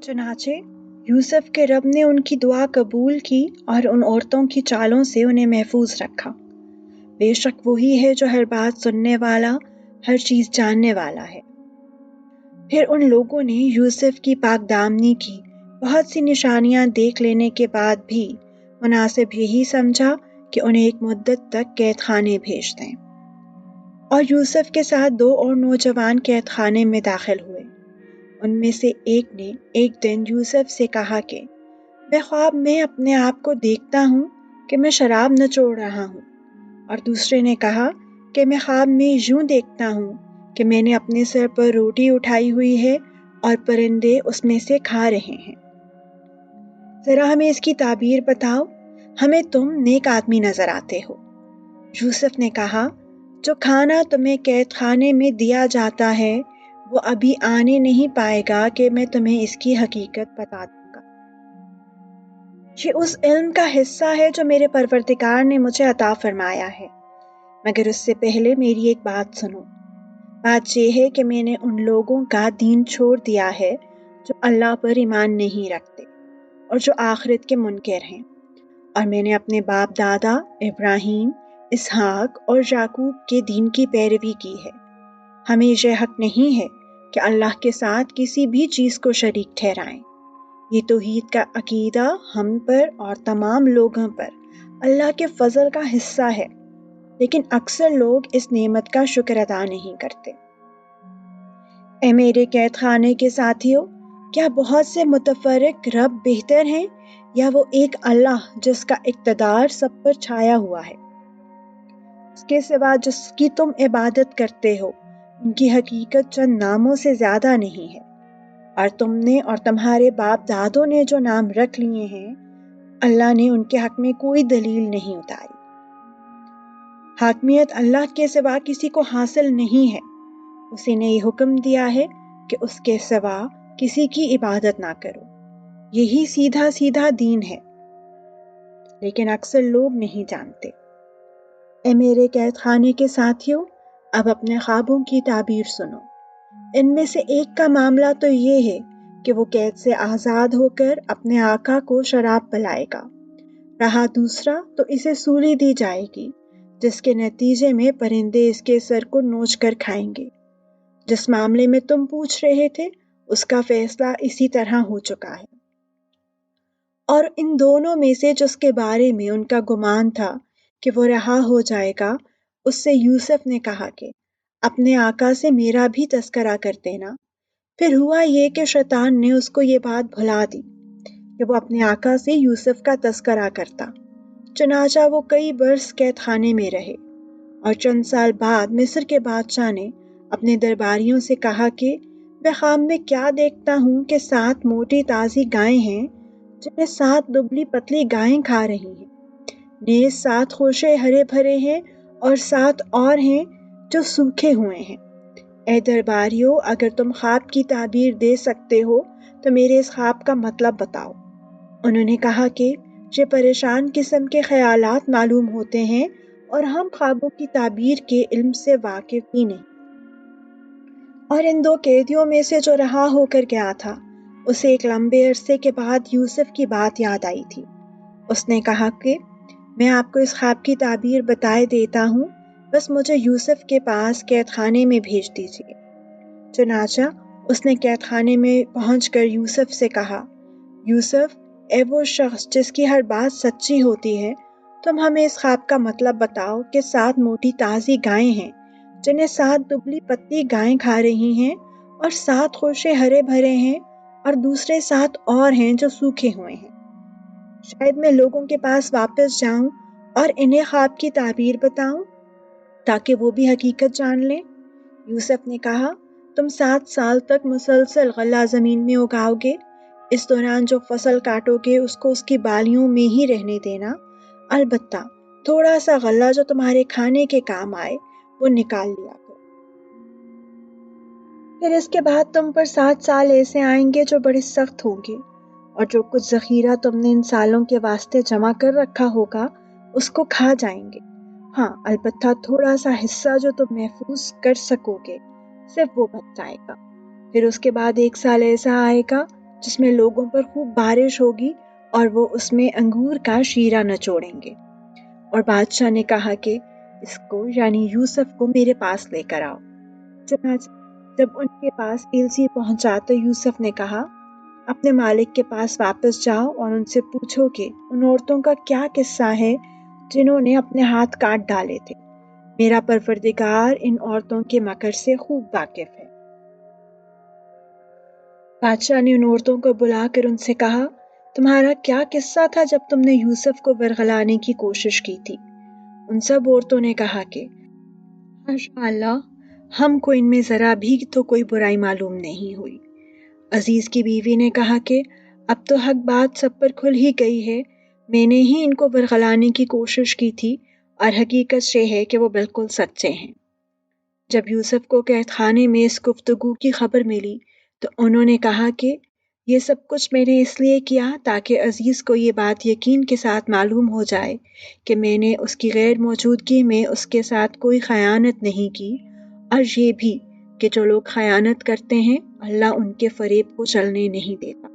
चुनाचे यूसुफ के रब ने उनकी दुआ कबूल की और उन औरतों की चालों से उन्हें महफूज रखा। बेशक वही है जो हर बात सुनने वाला, हर चीज़ जानने वाला है। फिर उन लोगों ने यूसुफ की पाकदामनी की बहुत सी निशानियां देख लेने के बाद भी मुनासिब यही समझा कि उन्हें एक मुद्दत तक कैद खाने भेज दें। और यूसुफ के साथ 2 और नौजवान कैद खाने में दाखिल हुए। उनमें से एक ने एक दिन यूसुफ से कहा कि मैं ख्वाब में अपने आप को देखता हूँ कि मैं शराब निचोड़ रहा हूँ, और दूसरे ने कहा कि मैं ख्वाब में यूं देखता हूँ कि मैंने अपने सर पर रोटी उठाई हुई है और परिंदे उसमें से खा रहे हैं। जरा हमें इसकी ताबीर बताओ, हमें तुम नेक आदमी नजर आते हो। यूसुफ ने कहा, जो खाना तुम्हें कैद खाने में दिया जाता है वो अभी आने नहीं पाएगा कि मैं तुम्हें इसकी हकीकत बता दूंगा। ये उस इल्म का हिस्सा है जो मेरे परवरदिगार ने मुझे अता फरमाया है, मगर उससे पहले मेरी एक बात सुनो। बात यह है कि मैंने उन लोगों का दीन छोड़ दिया है जो अल्लाह पर ईमान नहीं रखते और जो आखिरत के मुनकर हैं, और मैंने अपने बाप दादा इब्राहीम, इसहाक और याकूब के दीन की पैरवी की है। हमें यह हक नहीं है कि अल्लाह के साथ किसी भी चीज़ को शरीक ठहराएं। ये तौहीद का अकीदा हम पर और तमाम लोगों पर अल्लाह के फजल का हिस्सा है, लेकिन अक्सर लोग इस नेमत का शुक्र अदा नहीं करते। ऐ मेरे कैद खाने के साथियों, क्या बहुत से मुतफर्रिक रब बेहतर हैं या वो एक अल्लाह जिसका इक़्तिदार सब पर छाया हुआ है? उसके सिवा जिसकी तुम इबादत करते हो उनकी हकीकत चंद नामों से ज्यादा नहीं है, और तुमने और तुम्हारे बाप दादों ने जो नाम रख लिए हैं, अल्लाह ने उनके हक में कोई दलील नहीं उतारी। हाकमियत अल्लाह के सिवा किसी को हासिल नहीं है। उसी ने ये हुक्म दिया है कि उसके सिवा किसी की इबादत ना करो। यही सीधा सीधा दीन है, लेकिन अक्सर लोग नहीं जानते। ऐ मेरे कैद खाने के साथियों, अब अपने ख्वाबों की ताबीर सुनो। इनमें से एक का मामला तो ये है कि वो कैद से आज़ाद होकर अपने आका को शराब पिलाएगा। रहा दूसरा तो इसे सूली दी जाएगी, जिसके नतीजे में परिंदे इसके सर को नोच कर खाएंगे। जिस मामले में तुम पूछ रहे थे उसका फैसला इसी तरह हो चुका है। और इन दोनों में से जिसके बारे में उनका गुमान था कि वो रहा हो जाएगा, उससे यूसुफ ने कहा कि अपने आका से मेरा भी तस्करा कर देना। फिर हुआ ये कि शैतान ने उसको ये बात भुला दी कि वो अपने आका से यूसुफ का तस्करा करता। चुनाचा वो कई बरस कैद खाने में रहे, और चंद साल बाद मिस्र के बादशाह ने अपने दरबारियों से कहा कि मैं ख्वाब में क्या देखता हूँ कि 7 मोटी ताज़ी गायें हैं जिन्हें 7 दुबली पतली गायें खा रही हैं। नेज़ 7 खोशे हरे भरे हैं और 7 और हैं जो सूखे हुए हैं। ऐ दरबारियों, अगर तुम ख्वाब की ताबीर दे सकते हो तो मेरे इस ख्वाब का मतलब बताओ। उन्होंने कहा कि ये परेशान किस्म के ख्यालात मालूम होते हैं और हम ख्वाबों की ताबीर के इल्म से वाकिफ ही नहीं। और इन 2 कैदियों में से जो रहा होकर गया था, उसे एक लंबे अरसे के बाद यूसुफ की बात याद आई थी। उसने कहा कि मैं आपको इस ख्वाब की ताबीर बताए देता हूँ, बस मुझे यूसुफ के पास कैद खाने में भेज दीजिए। चुनाचा उसने कैद खाने में पहुंचकर यूसुफ से कहा, यूसुफ, ए वो शख्स जिसकी हर बात सच्ची होती है, तुम हमें इस ख्वाब का मतलब बताओ कि 7 मोटी ताज़ी गायें हैं जिन्हें 7 दुबली पतली गायें खा रही हैं, और 7 खोशे हरे भरे हैं और दूसरे 7 और हैं जो सूखे हुए हैं। शायद मैं लोगों के पास वापस जाऊं और इन्हें ख्वाब की ताबीर बताऊं ताकि वो भी हकीकत जान लें। यूसुफ ने कहा, तुम 7 साल तक मुसलसल गल्ला ज़मीन में उगाओगे। इस दौरान जो फसल काटोगे उसको उसकी बालियों में ही रहने देना। अलबत्ता थोड़ा सा गल्ला जो तुम्हारे खाने के काम आए वो निकाल लिया करो। फिर इसके बाद तुम पर 7 साल ऐसे आएंगे जो बड़े सख्त होंगे, और जो कुछ ज़ख़ीरा तुमने इन सालों के वास्ते जमा कर रखा होगा उसको खा जाएंगे। हाँ, अलबत्ता थोड़ा सा हिस्सा जो तुम महफूज कर सकोगे सिर्फ वो बच जाएगा। फिर उसके बाद 1 साल ऐसा आएगा جس میں لوگوں پر خوب بارش ہوگی اور وہ اس میں انگور کا شیرہ نچوڑیں گے۔ اور بادشاہ نے کہا کہ اس کو یعنی یوسف کو میرے پاس لے کر آؤ۔ چنانچہ جب ان کے پاس ایلسی پہنچا تو یوسف نے کہا، اپنے مالک کے پاس واپس جاؤ اور ان سے پوچھو کہ ان عورتوں کا کیا قصہ ہے جنہوں نے اپنے ہاتھ کاٹ ڈالے تھے۔ میرا پروردگار ان عورتوں کے مکر سے خوب واقف ہے۔ بادشاہ نے ان عورتوں کو بلا کر ان سے کہا، تمہارا کیا قصہ تھا جب تم نے یوسف کو برگلانے کی کوشش کی تھی؟ ان سب عورتوں نے کہا کہ ماشاء اللہ، ہم کو ان میں ذرا بھی تو کوئی برائی معلوم نہیں ہوئی۔ عزیز کی بیوی نے کہا کہ اب تو حق بات سب پر کھل ہی گئی ہے، میں نے ہی ان کو برگلانے کی کوشش کی تھی اور حقیقت یہ ہے کہ وہ بالکل سچے ہیں۔ جب یوسف کو قید خانے میں اس گفتگو کی خبر ملی تو انہوں نے کہا کہ یہ سب کچھ میں نے اس لیے کیا تاکہ عزیز کو یہ بات یقین کے ساتھ معلوم ہو جائے کہ میں نے اس کی غیر موجودگی میں اس کے ساتھ کوئی خیانت نہیں کی، اور یہ بھی کہ جو لوگ خیانت کرتے ہیں اللہ ان کے فریب کو چلنے نہیں دیتا۔